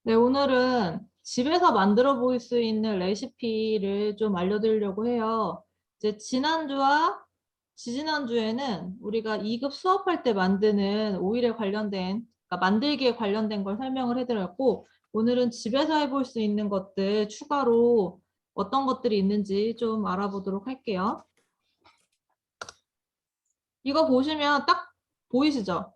네, 오늘은 집에서 만들어 볼 수 있는 레시피를 좀 알려드리려고 해요. 이제 지난주와 지지난주에는 우리가 2급 수업할 때 만드는 오일에 관련된, 그러니까 만들기에 관련된 걸 설명을 해드렸고, 오늘은 집에서 해볼 수 있는 것들 추가로 어떤 것들이 있는지 좀 알아보도록 할게요. 이거 보시면 딱 보이시죠?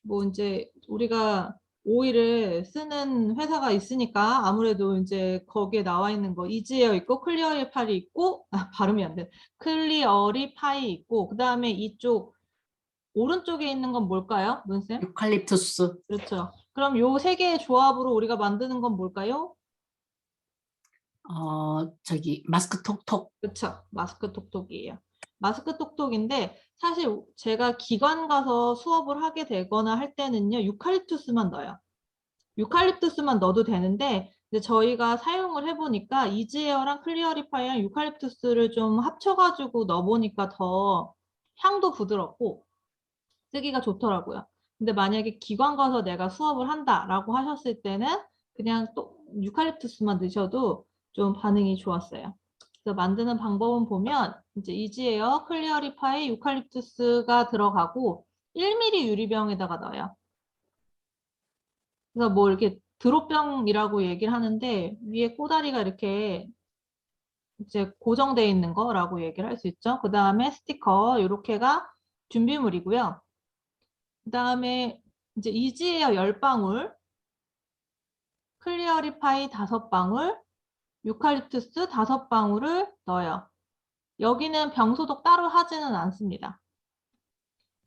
뭐 이제 우리가 오일을 쓰는 회사가 있으니까 아무래도 이제 거기에 나와 있는 거 이지에어 있고 클리어리파이 있고 발음이 안 돼. 클리어리파이 있고 그 다음에 이쪽 오른쪽에 있는 건 뭘까요, 문쌤? 유칼립투스. 그렇죠. 그럼 요 세 개의 조합으로 우리가 만드는 건 뭘까요? 마스크 톡톡. 그렇죠. 마스크 톡톡이에요. 마스크 톡톡인데 사실 제가 기관 가서 수업을 하게 되거나 할 때는요 유칼립투스만 넣어요. 유칼립투스만 넣어도 되는데 이제 저희가 사용을 해보니까 이지에어랑 클리어리파이랑 유칼립투스를 좀 합쳐가지고 넣어보니까 더 향도 부드럽고 쓰기가 좋더라고요. 근데 만약에 기관 가서 내가 수업을 한다라고 하셨을 때는 그냥 또 유칼립투스만 넣으셔도 좀 반응이 좋았어요. 그래서 만드는 방법은 보면 이제 이지에어, 클리어리파이, 유칼립투스가 들어가고 1mm 유리병에다가 넣어요. 그래서 뭐 이렇게 드롭병이라고 얘기를 하는데 위에 꼬다리가 이렇게 이제 고정되어 있는 거라고 얘기를 할 수 있죠. 그 다음에 스티커 이렇게가 준비물이고요. 그 다음에 이제 이지에어 10방울, 클리어리파이 5방울, 유칼립투스 5방울을 넣어요. 여기는 병소독 따로 하지는 않습니다.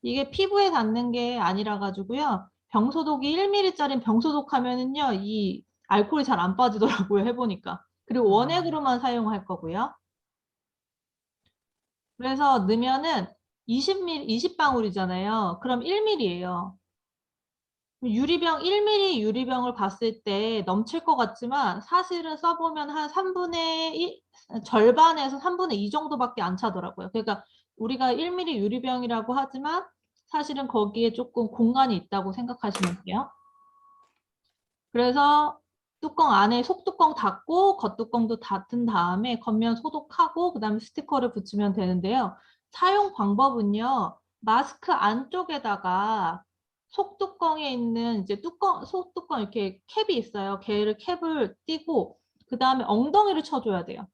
이게 피부에 닿는 게 아니라 가지고요. 병소독이 1mm짜리 병소독 하면은요, 이 알코올이 잘 안 빠지더라고요, 해보니까. 그리고 원액으로만 사용할 거고요. 그래서 넣으면은 20ml, 20방울이잖아요. 그럼 1mm예요. 유리병, 1mm 유리병을 봤을 때 넘칠 것 같지만 사실은 써보면 한 3분의 1, 절반에서 3분의 2 정도밖에 안 차더라고요. 그러니까 우리가 1mm 유리병이라고 하지만 사실은 거기에 조금 공간이 있다고 생각하시면 돼요. 그래서 뚜껑 안에 속뚜껑 닫고 겉뚜껑도 닫은 다음에 겉면 소독하고 그 다음에 스티커를 붙이면 되는데요. 사용 방법은요. 마스크 안쪽에다가 속뚜껑에 있는 이제 뚜껑, 속뚜껑 이렇게 캡이 있어요. 걔를 캡을 띄고 그 다음에 엉덩이를 쳐줘야 돼요.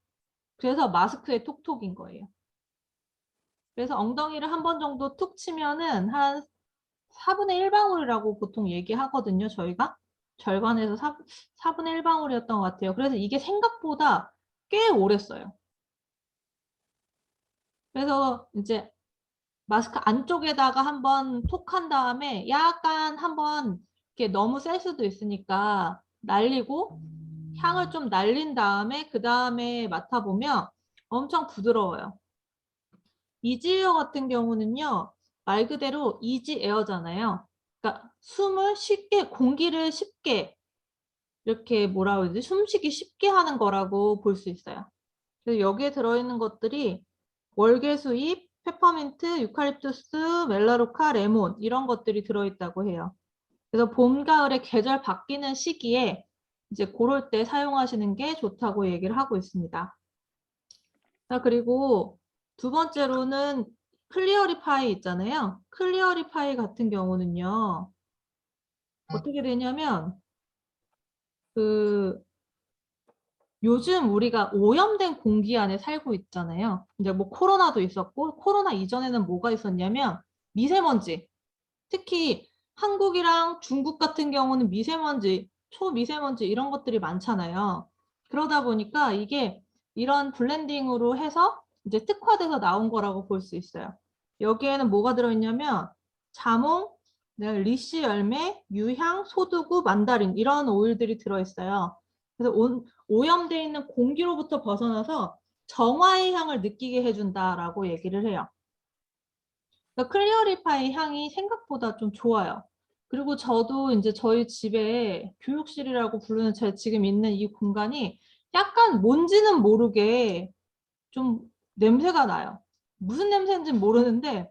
그래서 마스크의 톡톡인 거예요. 그래서 엉덩이를 한 번 정도 툭 치면은 한 4분의 1방울이라고 보통 얘기하거든요, 저희가. 절반에서 4분의 1방울이었던 것 같아요. 그래서 이게 생각보다 꽤 오래 써요. 그래서 이제 마스크 안쪽에다가 한번 톡 한 다음에 약간 한번 이렇게 너무 셀 수도 있으니까 날리고 향을 좀 날린 다음에 그 다음에 맡아보면 엄청 부드러워요. 이지에어 같은 경우는요, 말 그대로 이지에어잖아요. 그러니까 숨을 쉽게, 공기를 쉽게, 이렇게 뭐라 그러지? 숨쉬기 쉽게 하는 거라고 볼 수 있어요. 그래서 여기에 들어있는 것들이 월계수잎, 페퍼민트, 유칼립투스, 멜라루카, 레몬 이런 것들이 들어있다고 해요. 그래서 봄, 가을에 계절 바뀌는 시기에 이제 그럴 때 사용하시는 게 좋다고 얘기를 하고 있습니다. 자, 그리고 두 번째로는 클리어리파이 있잖아요. 클리어리파이 같은 경우는요. 어떻게 되냐면 그 요즘 우리가 오염된 공기 안에 살고 있잖아요. 이제 뭐 코로나도 있었고 코로나 이전에는 뭐가 있었냐면 미세먼지. 특히 한국이랑 중국 같은 경우는 미세먼지, 초미세먼지 이런 것들이 많잖아요. 그러다 보니까 이게 이런 블렌딩으로 해서 이제 특화돼서 나온 거라고 볼 수 있어요. 여기에는 뭐가 들어있냐면 자몽, 네, 리씨 열매, 유향, 소두구, 만다린 이런 오일들이 들어있어요. 그래서 오염되어 있는 공기로부터 벗어나서 정화의 향을 느끼게 해준다라고 얘기를 해요. 그러니까 클리어리파이 향이 생각보다 좀 좋아요. 그리고 저도 이제 저희 집에 교육실이라고 부르는 제가 지금 있는 이 공간이 약간 뭔지는 모르게 좀 냄새가 나요. 무슨 냄새인지는 모르는데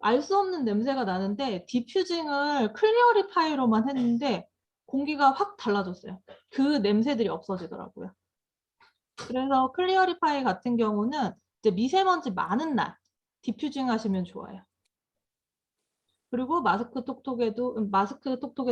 알 수 없는 냄새가 나는데 디퓨징을 클리어리파이로만 했는데 공기가 확 달라졌어요. 그 냄새들이 없어지더라고요. 그래서 클리어리파이 같은 경우는 이제 미세먼지 많은 날 디퓨징 하시면 좋아요. 그리고 마스크 톡톡에도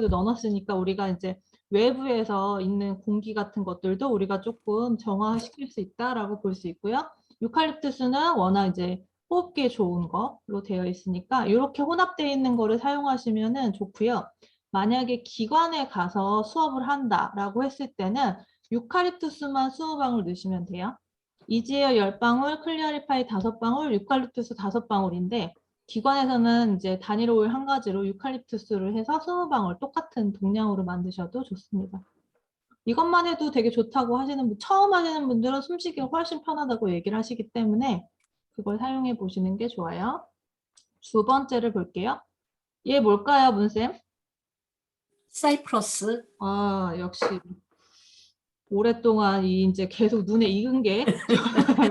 넣어놨으니까 우리가 이제 외부에서 있는 공기 같은 것들도 우리가 조금 정화시킬 수 있다라고 볼 수 있고요. 유칼립투스는 워낙 이제 호흡기에 좋은 거로 되어 있으니까 이렇게 혼합되어 있는 거를 사용하시면 좋고요. 만약에 기관에 가서 수업을 한다라고 했을 때는 유칼립투스만 20방울 넣으시면 돼요. 이지에어 10방울, 클리어리파이 5방울, 유칼립투스 5방울인데 기관에서는 이제 단일 오일 한 가지로 유칼립투스를 해서 20방울 똑같은 동량으로 만드셔도 좋습니다. 이것만 해도 되게 좋다고 하시는 분, 처음 하시는 분들은 숨쉬기가 훨씬 편하다고 얘기를 하시기 때문에 그걸 사용해 보시는 게 좋아요. 두 번째를 볼게요. 얘 뭘까요, 문쌤? 사이프러스. 아, 역시 오랫동안 이제 계속 눈에 익은 게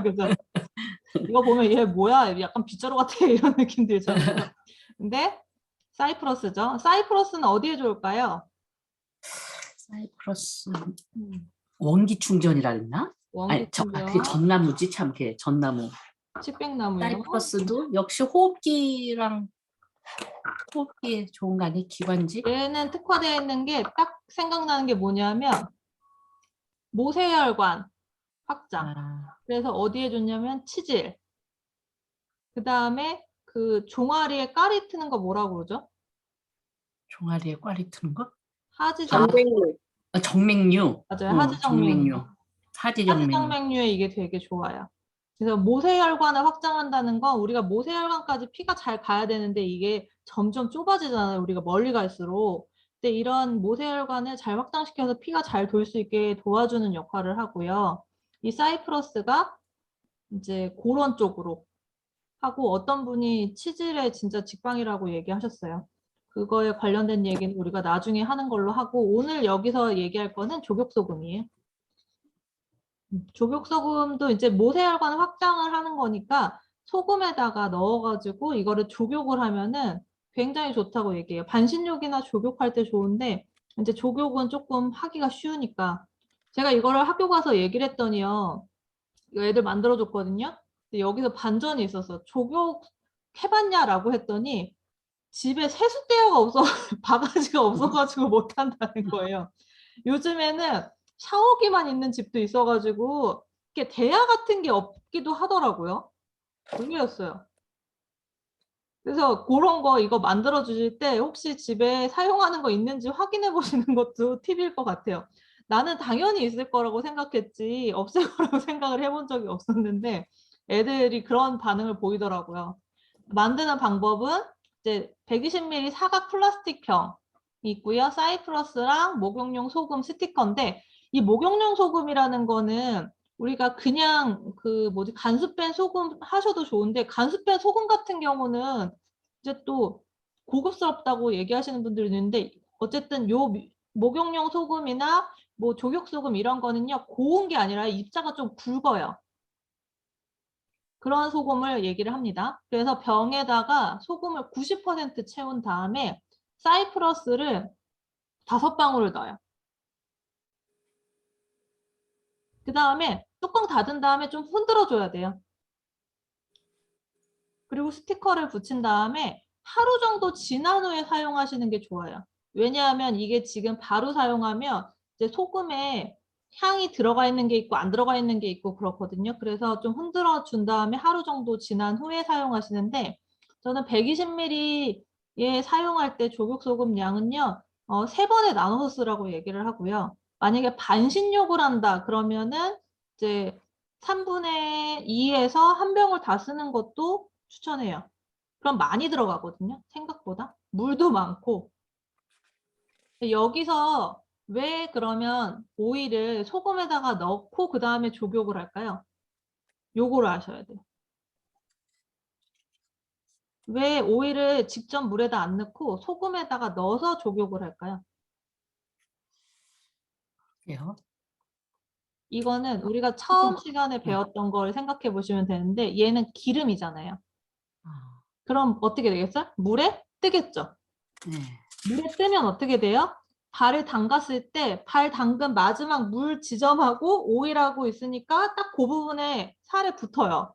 그죠? 이거 보면 얘 뭐야? 약간 빗자루 같아 이런 느낌 들잖아요. 근데 사이프러스죠. 사이프러스는 어디에 좋을까요? 사이프러스 원기 충전이라 했나? 아니, 그게 원기충전, 전나무지 참, 그게 전나무. 칡백나무요. 사이프러스도 역시 호흡기에 좋은 거 아니? 기관지? 얘는 특화되어 있는 게 딱 생각나는 게 뭐냐면 모세혈관 확장. 아, 그래서 어디에 좋냐면 치질. 그 다음에 그 종아리에 까리 트는 거 뭐라고 그러죠? 종아리에 꽈리 트는 거? 하지정. 정백로. 정맥류. 맞아요. 하지정맥류. 정맥류. 하지정맥류. 하지정맥류에 이게 되게 좋아요. 그래서 모세혈관을 확장한다는 건 우리가 모세혈관까지 피가 잘 가야 되는데 이게 점점 좁아지잖아요. 우리가 멀리 갈수록. 근데 이런 모세혈관을 잘 확장시켜서 피가 잘 돌 수 있게 도와주는 역할을 하고요. 이 사이프러스가 이제 그런 쪽으로 하고 어떤 분이 치질의 진짜 직방이라고 얘기하셨어요. 그거에 관련된 얘기는 우리가 나중에 하는 걸로 하고 오늘 여기서 얘기할 거는 족욕소금이에요. 족욕소금도 이제 모세혈관 확장을 하는 거니까 소금에다가 넣어가지고 이거를 족욕을 하면은 굉장히 좋다고 얘기해요. 반신욕이나 족욕할 때 좋은데 이제 족욕은 조금 하기가 쉬우니까 제가 이거를 학교 가서 얘기를 했더니요. 이거 애들 만들어줬거든요. 근데 여기서 반전이 있었어. 족욕 해봤냐라고 했더니 집에 세숫대야가 없어, 바가지가 없어가지고 못한다는 거예요. 요즘에는 샤워기만 있는 집도 있어가지고 이렇게 대야 같은 게 없기도 하더라고요. 의외였어요. 그래서 그런 거 이거 만들어 주실 때 혹시 집에 사용하는 거 있는지 확인해 보시는 것도 팁일 것 같아요. 나는 당연히 있을 거라고 생각했지 없을 거라고 생각을 해본 적이 없었는데 애들이 그런 반응을 보이더라고요. 만드는 방법은 이제 120ml 사각 플라스틱 병이 있고요. 사이프러스랑 목욕용 소금 스티커인데 이 목욕용 소금이라는 거는 우리가 그냥 그 뭐지 간수 뺀 소금 하셔도 좋은데 간수 뺀 소금 같은 경우는 이제 또 고급스럽다고 얘기하시는 분들이 있는데 어쨌든 요 목욕용 소금이나 뭐 족욕 소금 이런 거는요 고운 게 아니라 입자가 좀 굵어요. 그런 소금을 얘기를 합니다. 그래서 병에다가 소금을 90% 채운 다음에 사이프러스를 5방울을 넣어요. 그 다음에 뚜껑 닫은 다음에 좀 흔들어 줘야 돼요. 그리고 스티커를 붙인 다음에 하루 정도 지난 후에 사용하시는 게 좋아요. 왜냐하면 이게 지금 바로 사용하면 이제 소금에 향이 들어가 있는 게 있고 안 들어가 있는 게 있고 그렇거든요. 그래서 좀 흔들어 준 다음에 하루 정도 지난 후에 사용하시는데 저는 120ml에 사용할 때 족욕소금 양은요. 3번에 나눠서 쓰라고 얘기를 하고요. 만약에 반신욕을 한다 그러면은 이제 3분의 2에서 한 병을 다 쓰는 것도 추천해요. 그럼 많이 들어가거든요. 생각보다. 물도 많고. 여기서 왜 그러면 오일을 소금에다가 넣고 그 다음에 족욕을 할까요? 요거를 아셔야 돼요. 왜 오일을 직접 물에다 안 넣고 소금에다가 넣어서 족욕을 할까요? 그래요? 이거는 우리가 처음 시간에 배웠던 걸 생각해 보시면 되는데 얘는 기름이잖아요. 아, 그럼 어떻게 되겠어요? 물에 뜨겠죠? 네. 물에 뜨면 어떻게 돼요? 발을 담갔을 때 발 담근 마지막 물 지점하고 오일하고 있으니까 딱 그 부분에 살에 붙어요.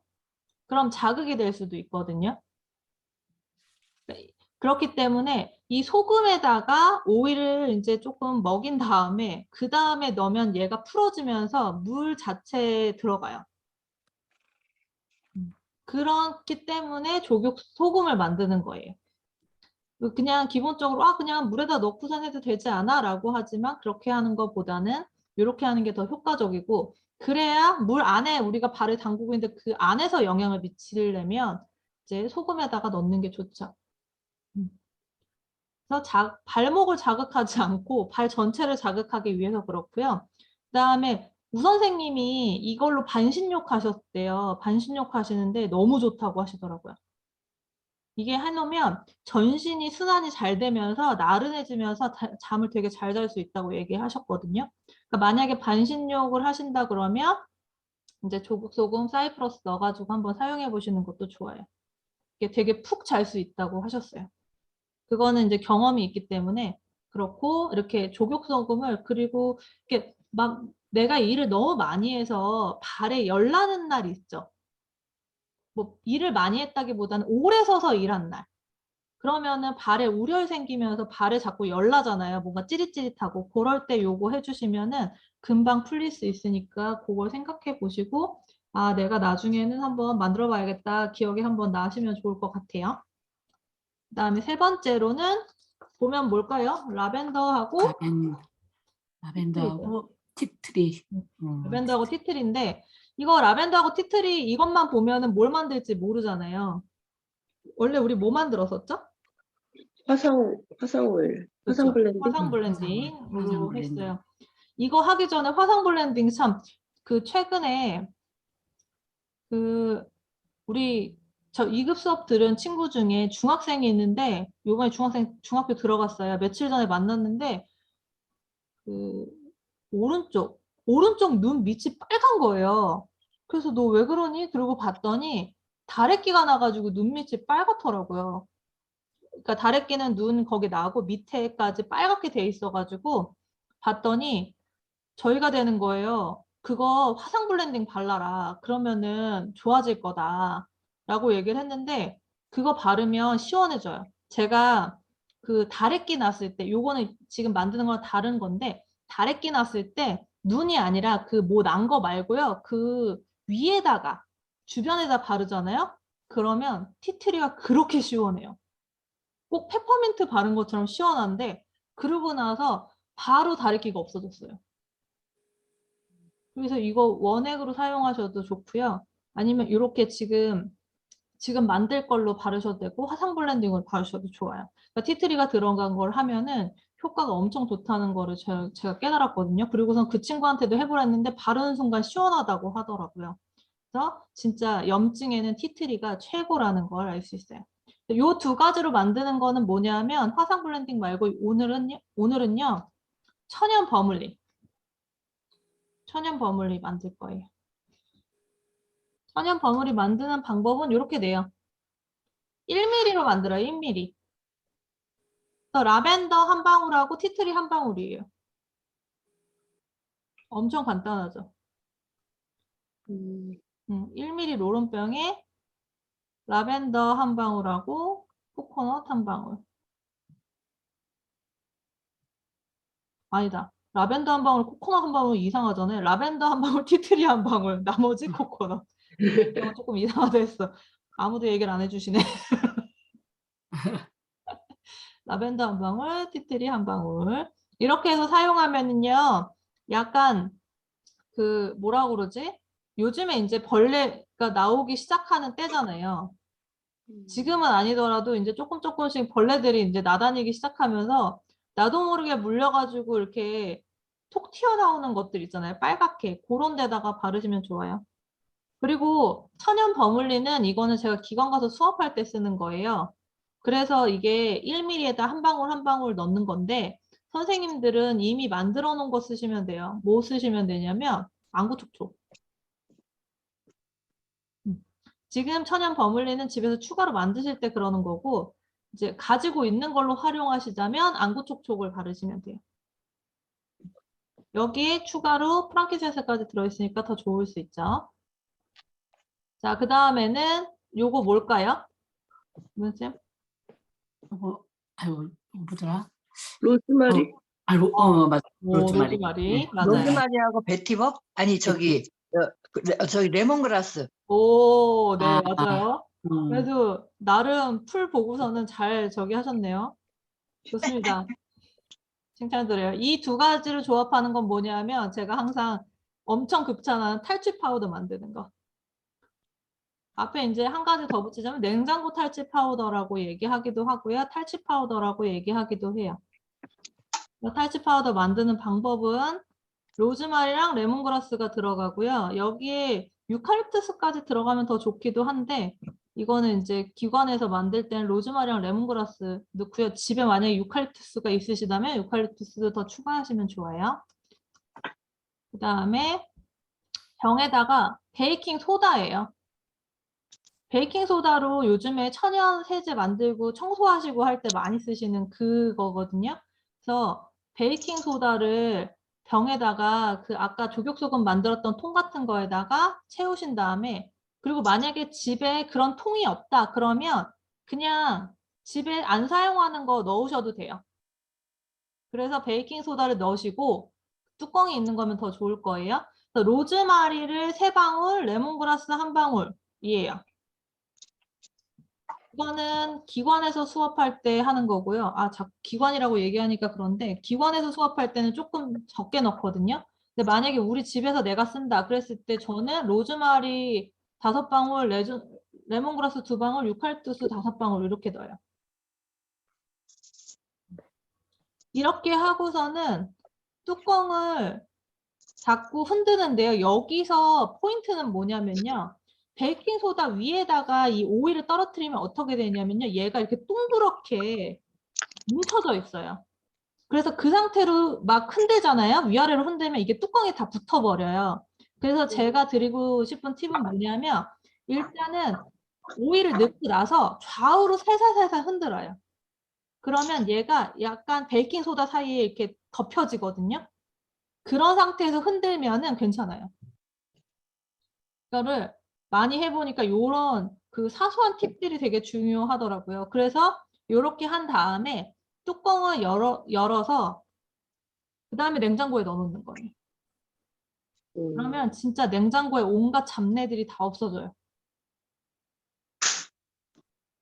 그럼 자극이 될 수도 있거든요. 그렇기 때문에 이 소금에다가 오일을 이제 조금 먹인 다음에 그 다음에 넣으면 얘가 풀어지면서 물 자체에 들어가요. 그렇기 때문에 조격 소금을 만드는 거예요. 그냥 기본적으로 그냥 물에다 넣고선 해도 되지 않아? 라고 하지만 그렇게 하는 것보다는 이렇게 하는 게 더 효과적이고 그래야 물 안에 우리가 발을 담그고 있는데 그 안에서 영향을 미치려면 이제 소금에다가 넣는 게 좋죠. 그래서 발목을 자극하지 않고 발 전체를 자극하기 위해서 그렇고요. 그다음에 우 선생님이 이걸로 반신욕 하셨대요. 반신욕 하시는데 너무 좋다고 하시더라고요. 이게 해놓으면 전신이 순환이 잘 되면서 나른해지면서 잠을 되게 잘 잘 수 있다고 얘기하셨거든요. 그러니까 만약에 반신욕을 하신다 그러면 이제 조국소금, 사이프러스 넣어가지고 한번 사용해 보시는 것도 좋아요. 이게 되게 푹 잘 수 있다고 하셨어요. 그거는 이제 경험이 있기 때문에 그렇고 이렇게 조격소금을 그리고 이렇게 막 내가 일을 너무 많이 해서 발에 열 나는 날이 있죠. 뭐 일을 많이 했다기보다는 오래 서서 일한 날. 그러면은 발에 우열 생기면서 발에 자꾸 열 나잖아요. 뭔가 찌릿찌릿하고 그럴 때 요거 해주시면은 금방 풀릴 수 있으니까 그걸 생각해 보시고 내가 나중에는 한번 만들어 봐야겠다 기억에 한번 나시면 좋을 것 같아요. 그다음에 세 번째로는 보면 뭘까요? 라벤더하고 라벤더하고 티트리. 라벤더하고 티트리인데 이거 라벤더하고 티트리 이것만 보면은 뭘 만들지 모르잖아요. 원래 우리 뭐 만들었었죠? 화성오일, 화성 블렌딩. 화성 블렌딩으로 화성 블렌딩. 했어요. 이거 하기 전에 화성 블렌딩 참 그 최근에 그 우리 저 2급 수업 들은 친구 중에 중학생이 있는데 요번에 중학교 들어갔어요. 며칠 전에 만났는데 그 오른쪽 눈 밑이 빨간 거예요. 그래서 너 왜 그러니? 그러고 봤더니 다래끼가 나가지고 눈 밑이 빨갛더라고요. 그러니까 다래끼는 눈 거기 나고 밑에까지 빨갛게 돼 있어가지고 봤더니 저희가 되는 거예요. 그거 화상 블렌딩 발라라. 그러면은 좋아질 거다. 라고 얘기를 했는데 그거 바르면 시원해져요. 제가 그 다래끼 났을 때 요거는 지금 만드는 거랑 다른 건데 다래끼 났을 때 눈이 아니라 그 뭐 난 거 말고요. 그 위에다가 주변에다 바르잖아요. 그러면 티트리가 그렇게 시원해요. 꼭 페퍼민트 바른 것처럼 시원한데 그러고 나서 바로 다래끼가 없어졌어요. 그래서 이거 원액으로 사용하셔도 좋고요. 아니면 이렇게 지금 만들 걸로 바르셔도 되고 화상 블렌딩으로 바르셔도 좋아요. 그러니까 티트리가 들어간 걸 하면은 효과가 엄청 좋다는 거를 제가 깨달았거든요. 그리고선 그 친구한테도 해보랬는데 바르는 순간 시원하다고 하더라고요. 그래서 진짜 염증에는 티트리가 최고라는 걸 알 수 있어요. 이 두 가지로 만드는 거는 뭐냐면 화상 블렌딩 말고 오늘은요 천연 버물리 만들 거예요. 천연 버물이 만드는 방법은 이렇게 돼요. 1mm로 만들어요. 1mm. 라벤더 한 방울하고 티트리 한 방울이에요. 엄청 간단하죠. 1mm 로론병에 라벤더 한 방울하고 코코넛 한 방울. 아니다. 라벤더 한 방울, 코코넛 한 방울 이상하잖아요. 라벤더 한 방울, 티트리 한 방울, 나머지 코코넛. 이거 조금 이상하다 했어. 아무도 얘기를 안 해주시네. 라벤더 한 방울, 티트리 한 방울. 이렇게 해서 사용하면은요, 약간 그 뭐라고 그러지? 요즘에 이제 벌레가 나오기 시작하는 때잖아요. 지금은 아니더라도 이제 조금씩 벌레들이 이제 나다니기 시작하면서 나도 모르게 물려가지고 이렇게 톡 튀어나오는 것들 있잖아요. 빨갛게. 그런 데다가 바르시면 좋아요. 그리고 천연 버물리는 이거는 제가 기관 가서 수업할 때 쓰는 거예요. 그래서 이게 1mm에다 한 방울 한 방울 넣는 건데 선생님들은 이미 만들어 놓은 거 쓰시면 돼요. 뭐 쓰시면 되냐면 안구촉촉. 지금 천연 버물리는 집에서 추가로 만드실 때 그러는 거고 이제 가지고 있는 걸로 활용하시자면 안구촉촉을 바르시면 돼요. 여기에 추가로 프랑키센스까지 들어있으니까 더 좋을 수 있죠. 자, 그 다음에는 요거 뭘까요? 문쌤? 아이고, 뭐더라? 로즈마리? 맞아. 오, 로즈마리. 로즈마리. 네. 맞아요. 로즈마리하고 베티버? 아니 저기 레몬그라스. 오, 네, 아, 맞아요. 음. 그래도 나름 풀 보고서는 잘 저기 하셨네요. 좋습니다. 칭찬드려요. 이 두 가지를 조합하는 건 뭐냐면 제가 항상 엄청 극찬하는 탈취 파우더 만드는 거. 앞에 이제 한 가지 더 붙이자면 냉장고 탈취 파우더라고 얘기하기도 하고요. 탈취 파우더라고 얘기하기도 해요. 탈취 파우더 만드는 방법은 로즈마리랑 레몬그라스가 들어가고요. 여기에 유칼립투스까지 들어가면 더 좋기도 한데 이거는 이제 기관에서 만들 때는 로즈마리랑 레몬그라스 넣고요. 집에 만약에 유칼립투스가 있으시다면 유칼립투스도 더 추가하시면 좋아요. 그 다음에 병에다가 베이킹 소다예요. 베이킹 소다로 요즘에 천연 세제 만들고 청소하시고 할 때 많이 쓰시는 그거거든요. 그래서 베이킹 소다를 병에다가 그 아까 조격소금 만들었던 통 같은 거에다가 채우신 다음에 그리고 만약에 집에 그런 통이 없다 그러면 그냥 집에 안 사용하는 거 넣으셔도 돼요. 그래서 베이킹 소다를 넣으시고 뚜껑이 있는 거면 더 좋을 거예요. 그래서 로즈마리를 3방울, 레몬그라스 1방울이에요. 이거는 기관에서 수업할 때 하는 거고요. 기관이라고 얘기하니까 그런데 기관에서 수업할 때는 조금 적게 넣거든요. 근데 만약에 우리 집에서 내가 쓴다 그랬을 때 저는 로즈마리 5방울, 레몬그라스 2방울, 유칼립투스 5방울 이렇게 넣어요. 이렇게 하고서는 뚜껑을 자꾸 흔드는데요. 여기서 포인트는 뭐냐면요. 베이킹소다 위에다가 이 오일을 떨어뜨리면 어떻게 되냐면요. 얘가 이렇게 둥그렇게 뭉쳐져 있어요. 그래서 그 상태로 막 흔들잖아요. 위아래로 흔들면 이게 뚜껑에 다 붙어버려요. 그래서 제가 드리고 싶은 팁은 뭐냐면 일단은 오일을 넣고 나서 좌우로 살살살살 흔들어요. 그러면 얘가 약간 베이킹소다 사이에 이렇게 덮여지거든요. 그런 상태에서 흔들면은 괜찮아요. 이거를 많이 해보니까 이런 그 사소한 팁들이 되게 중요하더라고요. 그래서 이렇게 한 다음에 뚜껑을 열어서 그 다음에 냉장고에 넣어놓는 거예요. 그러면 진짜 냉장고에 온갖 잡내들이 다 없어져요.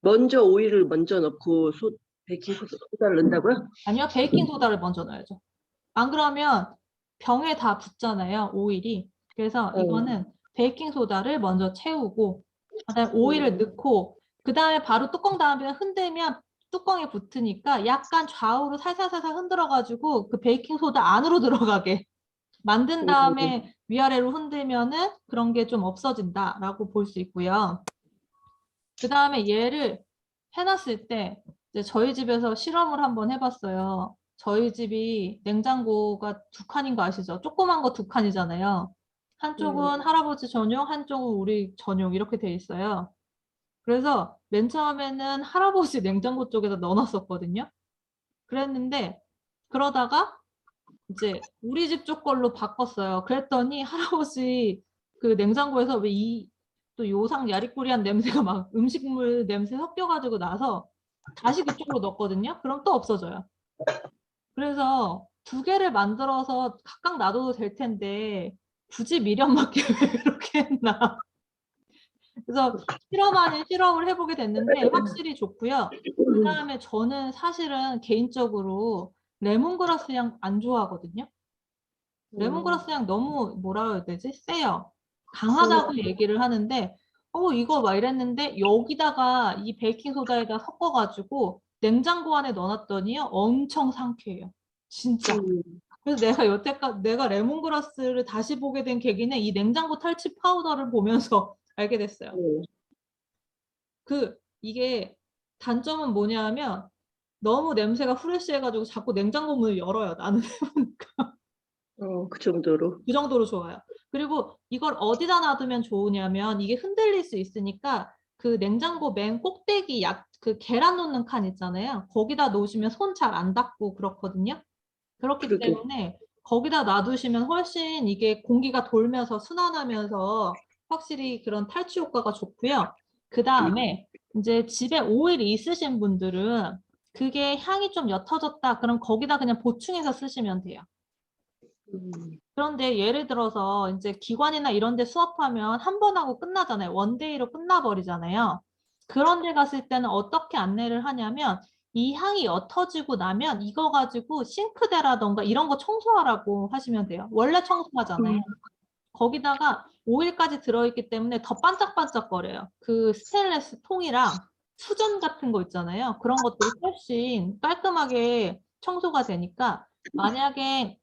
먼저 오일을 먼저 넣고 베이킹 소다를 넣는다고요? 아니요, 베이킹소다를 먼저 넣어야죠. 안 그러면 병에 다 붙잖아요, 오일이. 그래서 이거는 베이킹소다를 먼저 채우고 그다음에 오일을 넣고 그 다음에 바로 뚜껑 닫으면 흔들면 뚜껑에 붙으니까 약간 좌우로 살살살살 흔들어가지고 그 베이킹소다 안으로 들어가게 만든 다음에 위아래로 흔들면은 그런 게 좀 없어진다라고 볼 수 있고요. 그 다음에 얘를 해놨을 때 이제 저희 집에서 실험을 한번 해봤어요. 저희 집이 냉장고가 2칸인 거 아시죠? 조그만 거 2칸이잖아요. 한쪽은 할아버지 전용, 한쪽은 우리 전용 이렇게 돼 있어요. 그래서 맨 처음에는 할아버지 냉장고 쪽에다 넣어놨었거든요. 그랬는데 그러다가 이제 우리 집 쪽 걸로 바꿨어요. 그랬더니 할아버지 그 냉장고에서 왜 또 요상 야리꾸리한 냄새가 막 음식물 냄새 섞여가지고 나서 다시 그쪽으로 넣었거든요. 그럼 또 없어져요. 그래서 2개를 만들어서 각각 놔둬도 될 텐데 굳이 미련맞게 왜 그렇게 했나. 그래서 실험 아닌 실험을 해보게 됐는데 확실히 좋고요. 그 다음에 저는 사실은 개인적으로 레몬그라스 향 안 좋아하거든요. 레몬그라스 향 너무 뭐라 해야 되지? 세요. 강하다고 얘기를 하는데 이거 막 이랬는데 여기다가 이 베이킹소다에다 섞어가지고 냉장고 안에 넣어놨더니요. 엄청 상쾌해요. 진짜. 그래서 내가 여태까지 내가 레몬그라스를 다시 보게 된 계기는 이 냉장고 탈취 파우더를 보면서 알게 됐어요. 이게 단점은 뭐냐면 너무 냄새가 프레쉬해가지고 자꾸 냉장고 문을 열어요. 나는 해보니까. 그 정도로. 그 정도로 좋아요. 그리고 이걸 어디다 놔두면 좋으냐면 이게 흔들릴 수 있으니까 그 냉장고 맨 꼭대기 그 계란 놓는 칸 있잖아요. 거기다 놓으시면 손 잘 안 닿고 그렇거든요. 그렇기 그러게. 때문에 거기다 놔두시면 훨씬 이게 공기가 돌면서 순환하면서 확실히 그런 탈취 효과가 좋고요. 그 다음에 이제 집에 오일이 있으신 분들은 그게 향이 좀 옅어졌다. 그럼 거기다 그냥 보충해서 쓰시면 돼요. 그런데 예를 들어서 이제 기관이나 이런 데 수업하면 한 번 하고 끝나잖아요. 원데이로 끝나버리잖아요. 그런 데 갔을 때는 어떻게 안내를 하냐면 이 향이 옅어지고 나면 이거 가지고 싱크대라던가 이런 거 청소하라고 하시면 돼요. 원래 청소하잖아요. 거기다가 오일까지 들어있기 때문에 더 반짝반짝거려요. 그 스테인리스 통이랑 수전 같은 거 있잖아요. 그런 것들이 훨씬 깔끔하게 청소가 되니까 만약에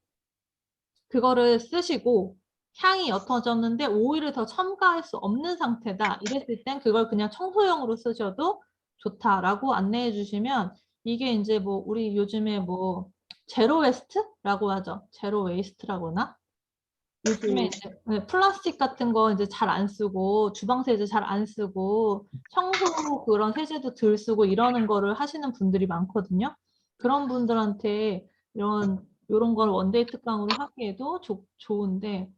그거를 쓰시고 향이 옅어졌는데 오일을 더 첨가할 수 없는 상태다. 이랬을 땐 그걸 그냥 청소용으로 쓰셔도 좋다라고 안내해 주시면 이게 이제 뭐 우리 요즘에 뭐 제로 웨스트라고 하죠. 제로 웨이스트라고 하나? 요즘에 이제 플라스틱 같은 거 이제 잘 안 쓰고 주방 세제 잘 안 쓰고 청소 그런 세제도 덜 쓰고 이러는 거를 하시는 분들이 많거든요. 그런 분들한테 이런 걸 원데이 특강으로 하기에도 좋은데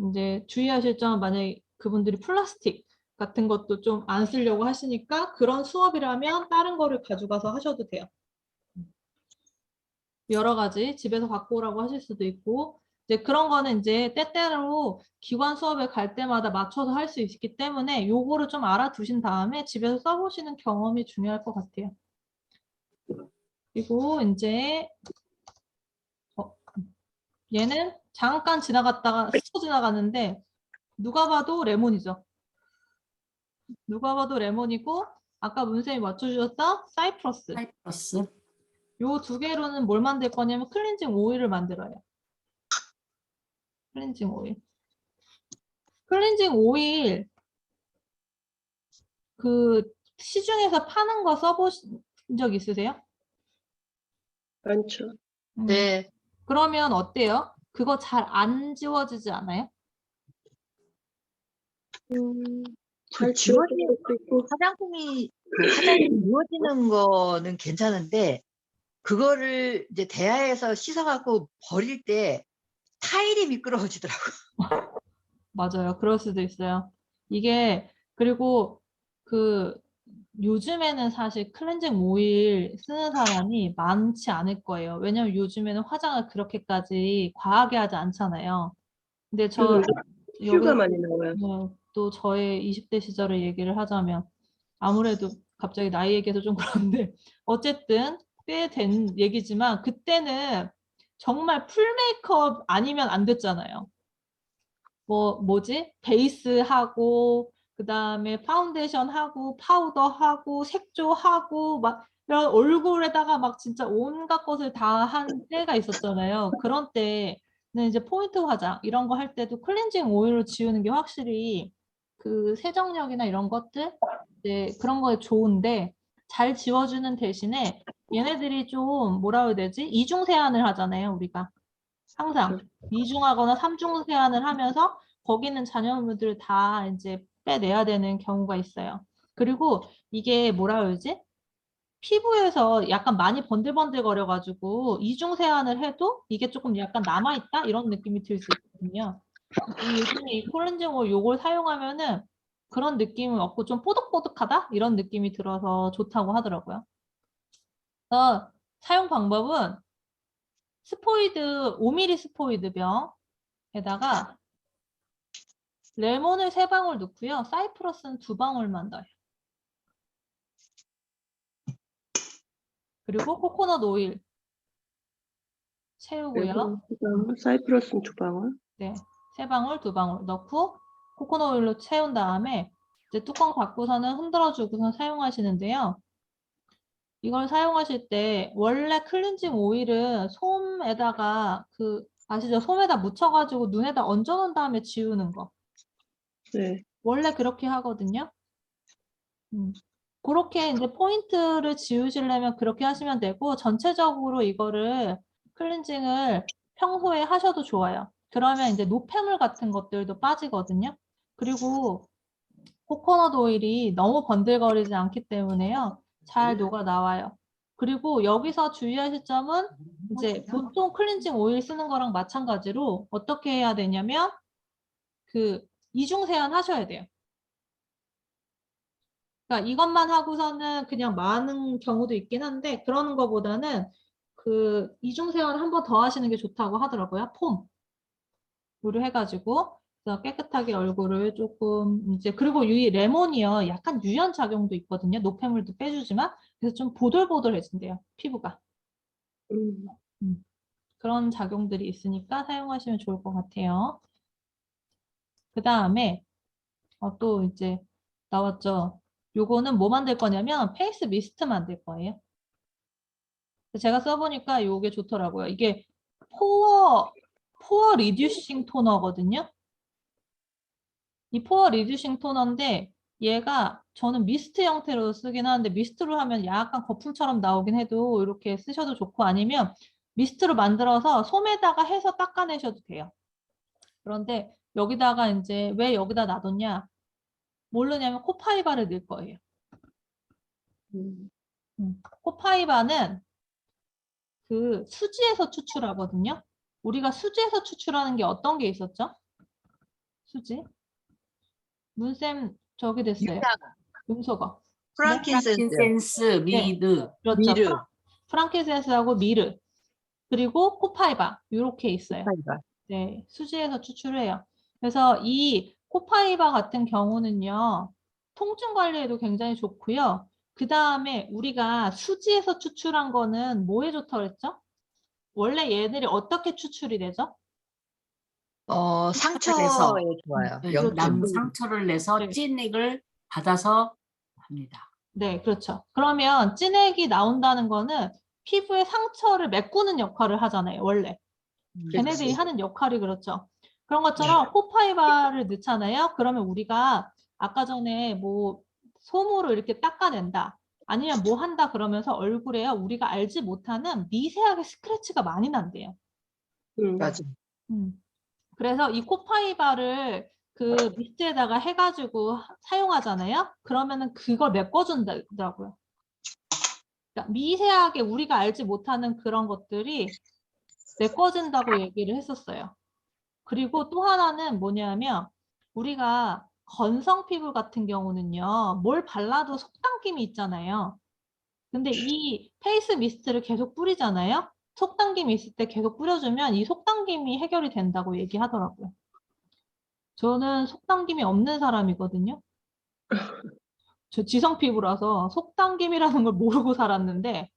이제 주의하실 점은 만약에 그분들이 플라스틱 같은 것도 좀 안 쓰려고 하시니까 그런 수업이라면 다른 거를 가져가서 하셔도 돼요. 여러 가지 집에서 갖고 오라고 하실 수도 있고 이제 그런 거는 이제 때때로 기관 수업에 갈 때마다 맞춰서 할 수 있기 때문에 요거를 좀 알아두신 다음에 집에서 써보시는 경험이 중요할 것 같아요. 그리고 이제 얘는 잠깐 지나갔다가 스쳐 지나가는데 누가 봐도 레몬이죠. 누가 봐도 레몬이고 아까 문쌤이 맞춰주셨던 사이프러스. 사이프러스. 요 두 개로는 뭘 만들 거냐면 클렌징 오일을 만들어요. 클렌징 오일. 클렌징 오일 그 시중에서 파는 거 써보신 적 있으세요? 많죠. 네. 그러면 어때요? 그거 잘 안 지워지지 않아요? 잘 지워지- 지워지는 것도 있고. 화장품이 지워지는 거는 괜찮은데 그거를 이제 대야에서 씻어갖고 버릴 때 타일이 미끄러워지더라고. 맞아요. 그럴 수도 있어요. 이게 그리고 그 요즘에는 사실 클렌징 오일 쓰는 사람이 많지 않을 거예요. 왜냐면 요즘에는 화장을 그렇게까지 과하게 하지 않잖아요. 근데 저 휴가 여기서 많이 나와요. 또 저의 20대 시절을 얘기를 하자면 아무래도 갑자기 나이 얘기해서 좀 그런데 어쨌든 꽤 된 얘기지만 그때는 정말 풀 메이크업 아니면 안 됐잖아요. 뭐지? 베이스 하고 그다음에 파운데이션 하고 파우더 하고 색조 하고 막 이런 얼굴에다가 막 진짜 온갖 것을 다 한 때가 있었잖아요. 그런 때는 이제 포인트 화장 이런 거 할 때도 클렌징 오일로 지우는 게 확실히 그 세정력이나 이런 것들 이제 그런 거에 좋은데 잘 지워주는 대신에 얘네들이 좀 뭐라 해야 되지? 이중 세안을 하잖아요, 우리가. 항상 이중하거나 삼중 세안을 하면서 거기는 잔여물들을 다 이제 빼내야 되는 경우가 있어요. 그리고 이게 뭐라 그러지? 피부에서 약간 많이 번들번들 거려가지고 이중 세안을 해도 이게 조금 약간 남아있다? 이런 느낌이 들 수 있거든요. 요즘에 이 클렌징 오일 요걸 사용하면은 그런 느낌은 없고 좀 뽀득뽀득하다? 이런 느낌이 들어서 좋다고 하더라고요. 사용 방법은 스포이드 5mm 스포이드 병에다가 레몬을 3방울 넣고요. 사이프러스는 2방울만 넣어요. 그리고 코코넛 오일 채우고요. 레몬 2방울, 사이프러스는 2방울. 네, 3방울, 2방울 넣고 코코넛 오일로 채운 다음에 이제 뚜껑 닫고서는 흔들어주고서 사용하시는데요. 이걸 사용하실 때 원래 클렌징 오일은 솜에다가 아시죠? 솜에다 묻혀가지고 눈에다 얹어놓은 다음에 지우는 거. 네. 원래 그렇게 하거든요. 그렇게 이제 포인트를 지우시려면 그렇게 하시면 되고 전체적으로 이거를 클렌징을 평소에 하셔도 좋아요. 그러면 이제 노폐물 같은 것들도 빠지거든요. 그리고 코코넛 오일이 너무 번들거리지 않기 때문에요. 잘 녹아 나와요. 그리고 여기서 주의하실 점은 이제 보통 클렌징 오일 쓰는 거랑 마찬가지로 어떻게 해야 되냐면 그 이중 세안 하셔야 돼요. 그러니까 이것만 하고서는 그냥 많은 경우도 있긴 한데 그러는 것보다는 그 이중 세안 한 번 더 하시는 게 좋다고 하더라고요. 폼으로 해가지고 그래서 깨끗하게 얼굴을 조금 이제 그리고 이 레몬이요 약간 유연 작용도 있거든요. 노폐물도 빼주지만 그래서 좀 보들보들해진대요. 피부가. 음. 그런 작용들이 있으니까 사용하시면 좋을 것 같아요. 그 다음에 또 이제 나왔죠. 요거는 뭐 만들 거냐면 페이스 미스트 만들 거예요. 제가 써보니까 요게 좋더라고요. 이게 포어 리듀싱 토너거든요. 이 포어 리듀싱 토너인데 얘가 저는 미스트 형태로 쓰긴 하는데 미스트로 하면 약간 거품처럼 나오긴 해도 이렇게 쓰셔도 좋고 아니면 미스트로 만들어서 솜에다가 해서 닦아내셔도 돼요. 그런데 여기다가 이제 왜 여기다 놔뒀냐? 모르냐면 코파이바를 넣을 거예요. 음. 코파이바는 그 수지에서 추출하거든요. 우리가 수지에서 추출하는 게 어떤 게 있었죠? 수지? 문쌤 저기 됐어요. 음소거. 프랑킨센스, 프랑킨센스, 미드. 그렇죠. 미르, 프랑키센스하고 미르. 그리고 코파이바. 이렇게 있어요. 파이바. 네, 수지에서 추출해요. 그래서 이 코파이바 같은 경우는요. 통증 관리에도 굉장히 좋고요. 그 다음에 우리가 수지에서 추출한 거는 뭐에 좋다고 그랬죠? 원래 얘들이 어떻게 추출이 되죠? 상처에 내서 좋아요. 네, 그렇죠. 남 상처를 내서 네. 찐액을 받아서 합니다. 네, 그렇죠. 그러면 찐액이 나온다는 거는 피부에 상처를 메꾸는 역할을 하잖아요, 원래. 걔네들이 하는 역할이 그렇죠. 그런 것처럼 코파이바를 넣잖아요. 그러면 우리가 아까 전에 뭐 솜으로 이렇게 닦아낸다. 아니면 뭐 한다 그러면서 얼굴에요. 우리가 알지 못하는 미세하게 스크래치가 많이 난대요. 맞아. 그래서 이 코파이바를 그 미스트에다가 해가지고 사용하잖아요. 그러면은 그걸 메꿔준다고요. 그러니까 미세하게 우리가 알지 못하는 그런 것들이 메꿔진다고 얘기를 했었어요. 그리고 또 하나는 뭐냐면 우리가 건성 피부 같은 경우는요. 뭘 발라도 속당김이 있잖아요. 근데 이 페이스 미스트를 계속 뿌리잖아요. 속당김이 있을 때 계속 뿌려주면 이 속당김이 해결이 된다고 얘기하더라고요. 저는 속당김이 없는 사람이거든요. 저 지성 피부라서 속당김이라는 걸 모르고 살았는데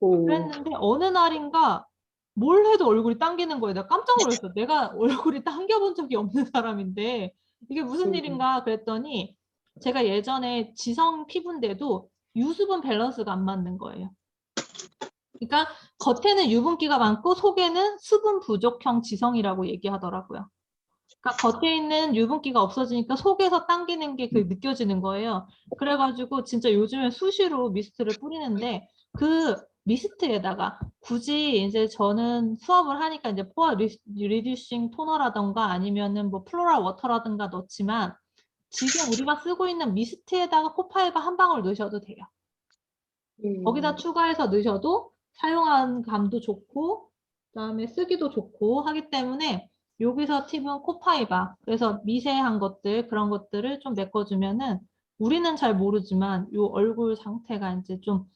오. 그랬는데 어느 날인가 뭘 해도 얼굴이 당기는 거예요. 내가 깜짝 놀랐어요. 내가 얼굴이 당겨본 적이 없는 사람인데 이게 무슨 일인가 그랬더니 제가 예전에 지성 피부인데도 유수분 밸런스가 안 맞는 거예요. 그러니까 겉에는 유분기가 많고 속에는 수분 부족형 지성이라고 얘기하더라고요. 그러니까 겉에 있는 유분기가 없어지니까 속에서 당기는 게 느껴지는 거예요. 그래가지고 진짜 요즘에 수시로 미스트를 뿌리는데 그 미스트에다가 굳이 이제 저는 수업을 하니까 이제 포어 리듀싱 토너라던가 아니면은 뭐 플로랄 워터라든가 넣지만 지금 우리가 쓰고 있는 미스트에다가 코파이바 한 방울 넣으셔도 돼요. 거기다 추가해서 넣으셔도 사용한 감도 좋고 그다음에 쓰기도 좋고 하기 때문에 여기서 팁은 코파이바. 그래서 미세한 것들 그런 것들을 좀 메꿔주면은 우리는 잘 모르지만 요 얼굴 상태가 이제 좀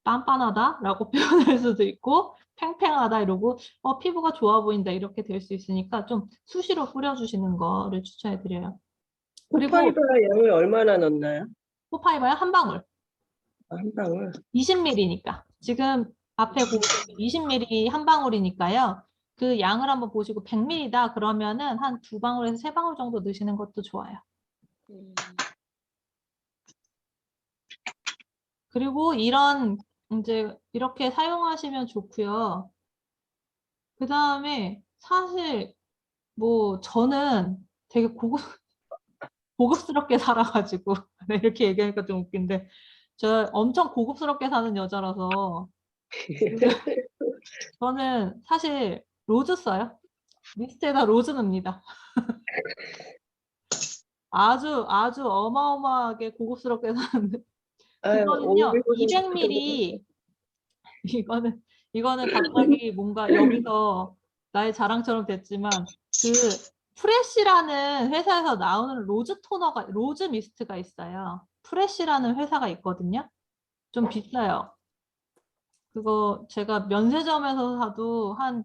빤빤하다라고 표현할 수도 있고 팽팽하다 이러고 피부가 좋아 보인다 이렇게 될 수 있으니까 좀 수시로 뿌려주시는 거를 추천해 드려요. 그리고 코파이바 양을 얼마나 넣나요? 코파이바요 한 방울. 한 방울. 20ml니까. 지금 앞에 보시면 20ml 한 방울이니까요. 그 양을 한번 보시고 100ml다 그러면은 한 2방울에서 3방울 정도 넣으시는 것도 좋아요. 그리고 이런 이제 이렇게 사용하시면 좋고요. 그 다음에 사실 뭐 저는 되게 고급스럽게 살아가지고 이렇게 얘기하니까 좀 웃긴데 저 엄청 고급스럽게 사는 여자라서 저는 사실 로즈 써요. 미스트에다 로즈 넣습니다. 아주 어마어마하게 고급스럽게 사는데 아유, 그거는요 오일 200ml 이거는 갑자기 뭔가 여기서 나의 자랑처럼 됐지만 그 프레쉬라는 회사에서 나오는 로즈 미스트가 있어요. 프레쉬라는 회사가 있거든요. 좀 비싸요. 그거 제가 면세점에서 사도 한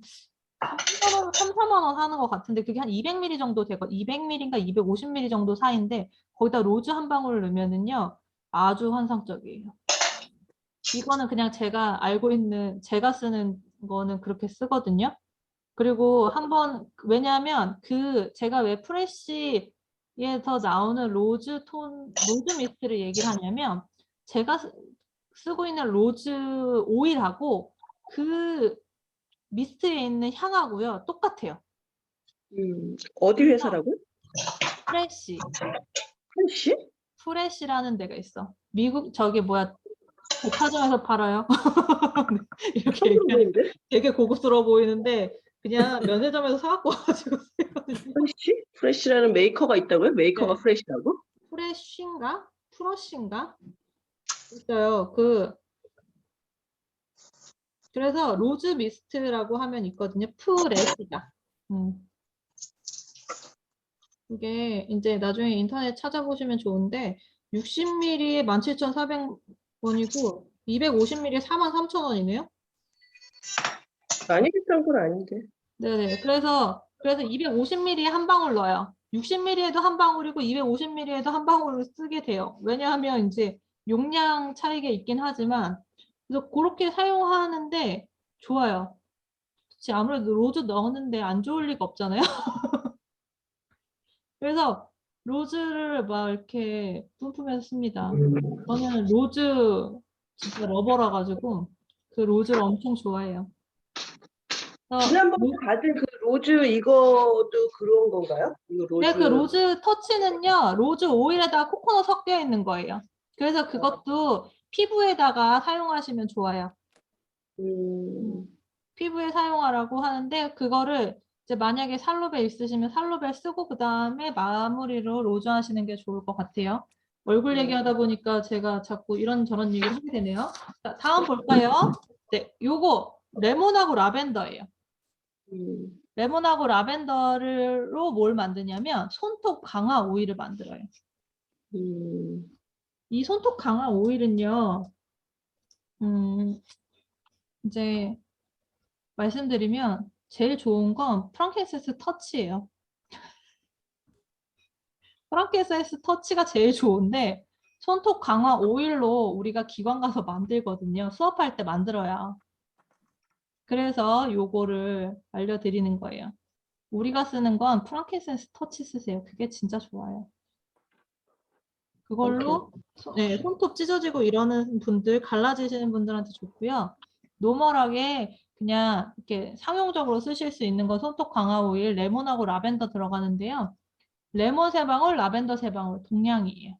3, 4만 원 하는 것 같은데 그게 한 200ml 정도 되고 200ml인가 250ml 정도 사이인데 거기다 로즈 한 방울 넣으면은요 아주 환상적이에요. 이거는 그냥 제가 알고 있는 제가 쓰는 거는 그렇게 쓰거든요. 그리고 한번 왜냐하면 그 제가 왜 프레쉬에서 나오는 로즈 미스트를 얘기를 하냐면 제가 쓰고 있는 로즈 오일하고 그 미스트에 있는 향하고요 똑같아요. 어디 회사라고? 프레쉬 한시? 프레쉬라는 데가 있어. 미국 저기 뭐야 백화점에서 팔아요. 이렇게 얘기하니까 한시인데? 되게 고급스러워 보이는데 그냥 면세점에서 사갖고 와가지고 쓰거든요. 한시? 프레시라는 메이커가 있다고요? 메이커가 네. 프레시라고? 프레쉬인가? 프러쉬인가? 있어요. 그래서 로즈 미스트라고 하면 있거든요. 프레쉬가. 이게 이제 나중에 인터넷 찾아보시면 좋은데 60ml에 17,400원이고 250ml에 43,000원이네요. 많이 비싼 건 아닌데. 네네. 그래서 250ml에 한 방울 넣어요. 60ml에도 한 방울이고 250ml에도 한 방울을 쓰게 돼요. 왜냐하면 이제 용량 차이가 있긴 하지만 그래서 그렇게 사용하는데 좋아요. 그치, 아무래도 로즈 넣었는데 안 좋을 리가 없잖아요. 그래서 로즈를 막 이렇게 뿜뿜해서 씁니다. 저는 로즈 진짜 러버라 가지고 그 로즈를 엄청 좋아해요. 그래서 지난번에 받은 그 로즈 이거도 그런 건가요? 이거 로즈. 네, 그 로즈 터치는요, 로즈 오일에다가 코코넛 섞여 있는 거예요. 그래서 그것도 피부에다가 사용하시면 좋아요. 피부에 사용하라고 하는데, 그거를 이제 만약에 살로벨 있으시면 살로벨 쓰고, 그 다음에 마무리로 로즈 하시는 게 좋을 것 같아요. 얼굴 얘기하다 보니까 제가 자꾸 이런저런 얘기를 하게 되네요. 자, 다음 볼까요? 네, 요거 레몬하고 라벤더예요. 레몬하고 라벤더로 뭘 만드냐면 손톱 강화 오일을 만들어요. 이 손톱 강화 오일은요, 이제 말씀드리면 제일 좋은 건 프랑킨센스 터치예요. 프랑킨센스 터치가 제일 좋은데 손톱 강화 오일로 우리가 기관 가서 만들거든요. 수업할 때 만들어야. 그래서 요거를 알려드리는 거예요. 우리가 쓰는 건 프랑킨센스 터치 쓰세요. 그게 진짜 좋아요. 그걸로 네, 손톱 찢어지고 이러는 분들, 갈라지시는 분들한테 좋고요. 노멀하게 그냥 이렇게 상용적으로 쓰실 수 있는 건 손톱 강화 오일, 레몬하고 라벤더 들어가는데요. 레몬 3방울, 라벤더 3방울 동량이에요.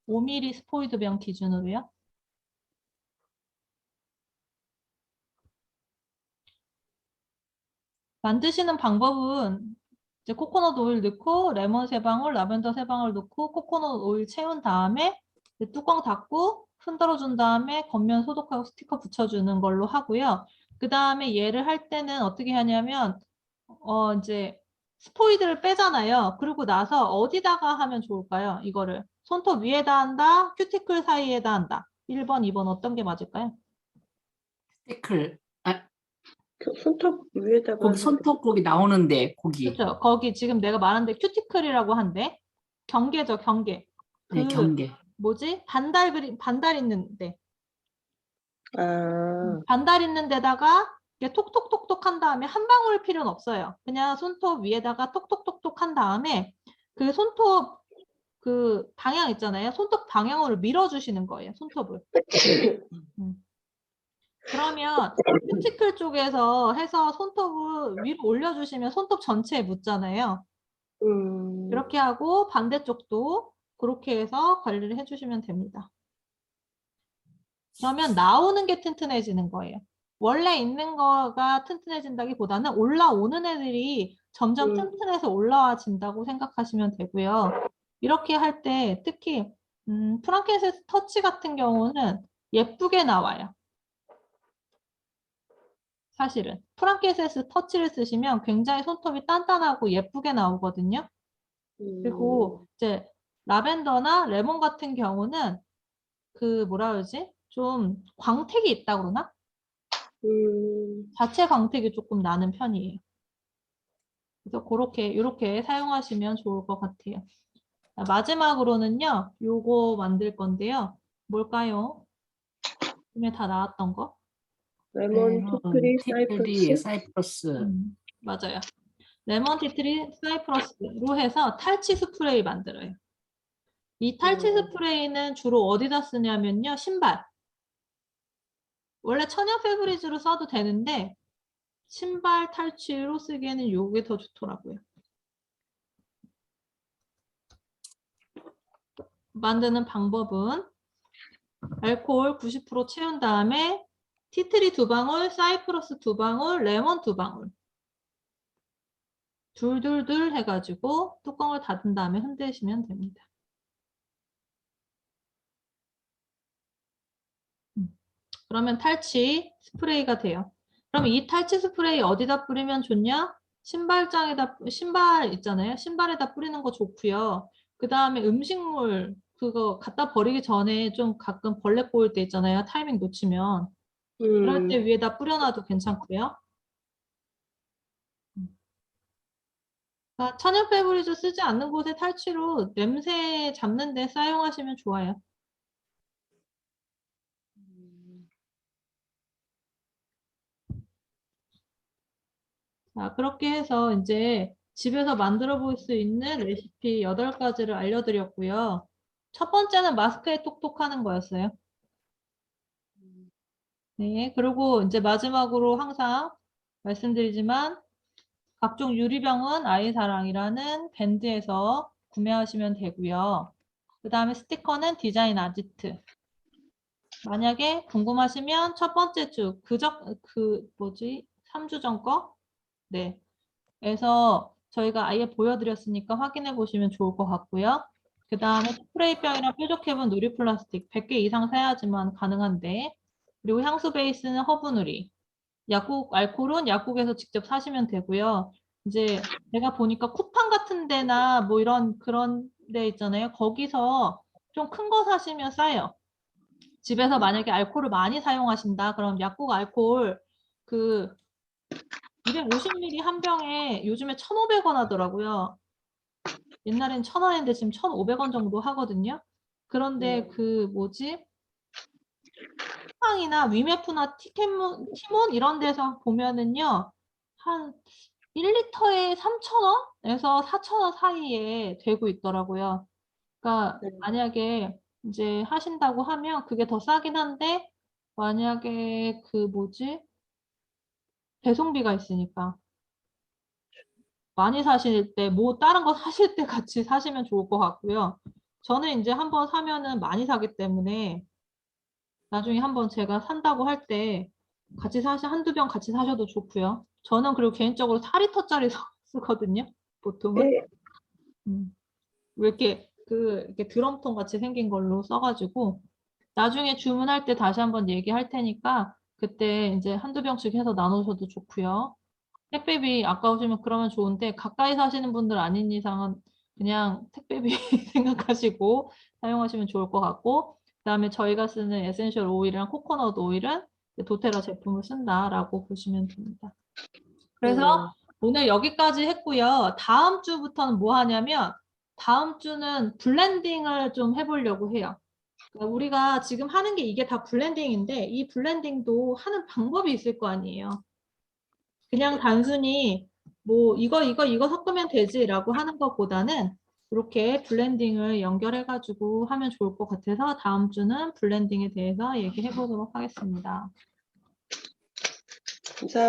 5ml 스포이드병 기준으로요. 만드시는 방법은 이제 코코넛 오일 넣고 레몬 3방울, 라벤더 3방울 넣고 코코넛 오일 채운 다음에 뚜껑 닫고 흔들어 준 다음에 겉면 소독하고 스티커 붙여주는 걸로 하고요. 그 다음에 얘를 할 때는 어떻게 하냐면 이제 스포이드를 빼잖아요. 그리고 나서 어디다가 하면 좋을까요? 이거를 손톱 위에다 한다, 큐티클 사이에다 한다. 1번, 2번 어떤 게 맞을까요? 태클. 아, 손톱 위에다가. 거기 손톱 거기 나오는데 거기. 그렇죠. 거기 지금 내가 말한데 큐티클이라고 한대. 경계죠, 경계. 네, 경계. 뭐지? 반달 있는데. 아, 반달 있는 데다가 이렇게 톡톡톡톡 한 다음에 한 방울 필요는 없어요. 그냥 손톱 위에다가 톡톡톡톡 한 다음에 그 손톱 그 방향 있잖아요. 손톱 방향으로 밀어주시는 거예요. 손톱을. 그러면 큐티클 쪽에서 해서 손톱을 위로 올려주시면 손톱 전체에 묻잖아요. 이렇게 하고 반대쪽도 그렇게 해서 관리를 해주시면 됩니다. 그러면 나오는 게 튼튼해지는 거예요. 원래 있는 거가 튼튼해진다기보다는 올라오는 애들이 점점 튼튼해서 올라와진다고 생각하시면 되고요. 이렇게 할 때 특히 프랑켄센스 터치 같은 경우는 예쁘게 나와요. 사실은. 프랑키센스 터치를 쓰시면 굉장히 손톱이 단단하고 예쁘게 나오거든요. 그리고 이제 라벤더나 레몬 같은 경우는 그 뭐라 그러지? 좀 광택이 있다고 그러나? 자체 광택이 조금 나는 편이에요. 그래서 그렇게 이렇게 사용하시면 좋을 것 같아요. 자, 마지막으로는요, 요거 만들 건데요. 뭘까요? 이미 다 나왔던 거? 레몬, 티트리, 티트리, 사이프러스. 사이프러스. 맞아요. 레몬 티트리 사이프러스로 해서 탈취 스프레이 만들어요. 이 탈취 스프레이는 주로 어디다 쓰냐면요. 신발. 원래 천연 페브리즈로 써도 되는데 신발 탈취로 쓰기에는 이게 더 좋더라고요. 만드는 방법은 알코올 90% 채운 다음에 티트리 2방울, 사이프러스 2방울, 레몬 2방울 둘둘둘 해가지고 뚜껑을 닫은 다음에 흔드시면 됩니다. 그러면 탈취 스프레이가 돼요. 그럼 이 탈취 스프레이 어디다 뿌리면 좋냐? 신발장에다, 신발 있잖아요. 신발에다 뿌리는 거 좋고요. 그 다음에 음식물 그거 갖다 버리기 전에 좀 가끔 벌레 꼬일 때 있잖아요. 타이밍 놓치면. 그럴 때 위에다 뿌려놔도 괜찮고요. 그러니까 천연 페브리즈 쓰지 않는 곳에 탈취로 냄새 잡는 데 사용하시면 좋아요. 자, 그렇게 해서 이제 집에서 만들어 볼 수 있는 레시피 8가지를 알려드렸고요. 첫 번째는 마스크에 똑똑하는 거였어요. 네, 그리고 이제 마지막으로 항상 말씀드리지만 각종 유리병은 아이사랑이라는 밴드에서 구매하시면 되고요. 그 다음에 스티커는 디자인 아지트. 만약에 궁금하시면 첫 번째 주, 3주 전 거? 네. 에서 저희가 아예 보여드렸으니까 확인해 보시면 좋을 것 같고요. 그 다음에 스프레이병이랑 뾰족해본 누리 플라스틱 100개 이상 사야지만 가능한데, 그리고 향수 베이스는 허브 누리, 약국 알코올은 약국에서 직접 사시면 되고요. 이제 내가 보니까 쿠팡 같은 데나 뭐 이런 그런 데 있잖아요. 거기서 좀 큰 거 사시면 싸요. 집에서 만약에 알코올을 많이 사용하신다. 그럼 약국 알코올 그 250ml 한 병에 요즘에 1,500원 하더라고요. 옛날엔 1,000원인데 지금 1,500원 정도 하거든요. 그런데 그 뭐지? 쿠팡이나 위메프나 티몬 이런 데서 보면은요. 한 1리터에 3,000원에서 4,000원 사이에 되고 있더라고요. 그러니까 만약에 이제 하신다고 하면 그게 더 싸긴 한데 만약에 그 뭐지? 배송비가 있으니까 많이 사실 때 뭐 다른 거 사실 때 같이 사시면 좋을 것 같고요. 저는 이제 한번 사면은 많이 사기 때문에 나중에 한번 제가 산다고 할 때 같이 한두 병 같이 사셔도 좋고요. 저는 그리고 개인적으로 4리터짜리 쓰거든요. 보통은. 왜 이렇게 드럼통 같이 생긴 걸로 써가지고 나중에 주문할 때 다시 한번 얘기할 테니까 그때 이제 한두 병씩 해서 나누셔도 좋고요. 택배비 아까우시면 그러면 좋은데 가까이 사시는 분들 아닌 이상은 그냥 택배비 생각하시고 사용하시면 좋을 것 같고 그다음에 저희가 쓰는 에센셜 오일이랑 코코넛 오일은 도테라 제품을 쓴다라고 보시면 됩니다. 그래서 오늘 여기까지 했고요. 다음 주부터는 뭐 하냐면 다음 주는 블렌딩을 좀 해보려고 해요. 그러니까 우리가 지금 하는 게 이게 다 블렌딩인데 이 블렌딩도 하는 방법이 있을 거 아니에요. 그냥 단순히 뭐 이거 섞으면 되지라고 하는 것보다는 이렇게 블렌딩을 연결해가지고 하면 좋을 것 같아서 다음 주는 블렌딩에 대해서 얘기해 보도록 하겠습니다. 감사합니다.